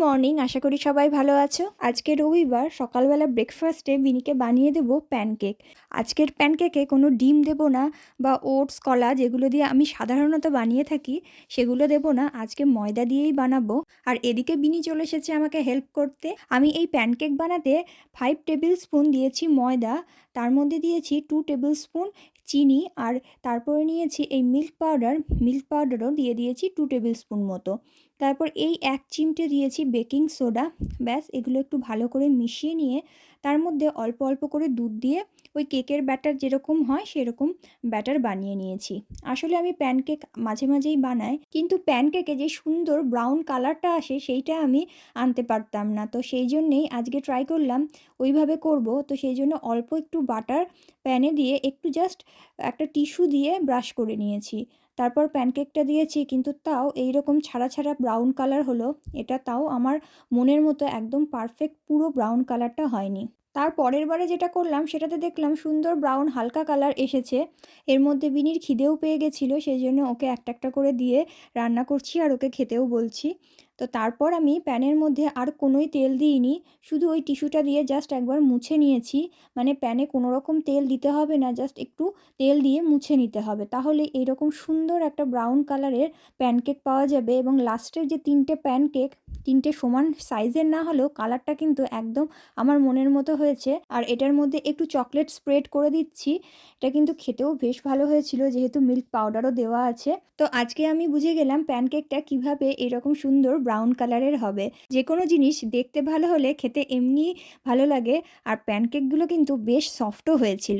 Morning, আশা করি সবাই ভালো আছো। আজকে রবিবার সকালবেলা ব্রেকফাস্টে বিনিকে বানিয়ে দেবো প্যানকেক। আজকের প্যানকেকে কোনো ডিম দেবো না বা ওটস, কলা যেগুলো দিয়ে আমি সাধারণত বানিয়ে থাকি সেগুলো দেবো না। আজকে ময়দা দিয়েই বানাবো। আর এদিকে বিনি চলে এসেছে আমাকে হেল্প করতে। আমি এই প্যানকেক বানাতে 5 টেবিল স্পুন দিয়েছি ময়দা, তার মধ্যে দিয়েছি 2 টেবিল স্পুন চিনি, আর তারপরে নিয়েছি এই মিল্ক পাউডারও দিয়ে দিয়েছি 2 টেবিল স্পুন মতো। তারপর এই 1 চিমটে দিয়েছি বেকিং সোডা। ব্যাস, এগুলো একটু ভালো করে মিশিয়ে নিয়ে তার মধ্যে অল্প অল্প করে দুধ দিয়ে ওই কেকের ব্যাটার যেরকম হয় সেরকম ব্যাটার বানিয়ে নিয়েছি। আসলে আমি প্যানকেক মাঝে মাঝেই বানাই, কিন্তু প্যানকেকে যে সুন্দর ব্রাউন কালারটা আসে সেইটা আমি আনতে পারতাম না। তো সেই জন্যেই আজকে ট্রাই করলাম ওইভাবে করব। তো সেই জন্য অল্প একটু বাটার প্যানে দিয়ে একটু জাস্ট একটা টিস্যু দিয়ে ব্রাশ করে নিয়েছি। তারপর প্যানকেকটা দিয়েছি, কিন্তু তাও এই রকম ছাড়া ছাড়া ব্রাউন কালার হলো। এটা তাও আমার মনের মতো একদম পারফেক্ট পুরো ব্রাউন কালারটা হয়নি। তার পরের বারে যেটা করলাম সেটাতে দেখলাম সুন্দর ব্রাউন হালকা কালার এসেছে। এর মধ্যে বিনির খিদেও পেয়ে গেছিলো, সেই জন্য ওকে একটা একটা করে দিয়ে রান্না করছি আর ওকে খেতেও বলছি। তো তারপর আমি প্যানের মধ্যে আর কোনোই তেল দিইনি, শুধু ওই টিস্যুটা দিয়ে জাস্ট একবার মুছে নিয়েছি। মানে প্যানে কোনো রকম তেল দিতে হবে না, জাস্ট একটু তেল দিয়ে মুছে নিতে হবে, তাহলে এইরকম সুন্দর একটা ব্রাউন কালারের প্যানকেক পাওয়া যাবে। এবং লাস্টের যে 3টে প্যানকেক, 3টে সমান সাইজের না হলেও কালারটা কিন্তু একদম আমার মনের মতো হয়েছে। আর এটার মধ্যে একটু চকলেট স্প্রেড করে দিচ্ছি। এটা কিন্তু খেতেও বেশ ভালো হয়েছিল, যেহেতু মিল্ক পাউডারও দেওয়া আছে। তো আজকে আমি বুঝে গেলাম প্যানকেকটা কিভাবে এরকম সুন্দর ব্রাউন কালারের হবে। যে কোনো জিনিস দেখতে ভালো হলে খেতে এমনি ভালো লাগে। আর প্যানকেকগুলো কিন্তু বেশ সফটও হয়েছিল।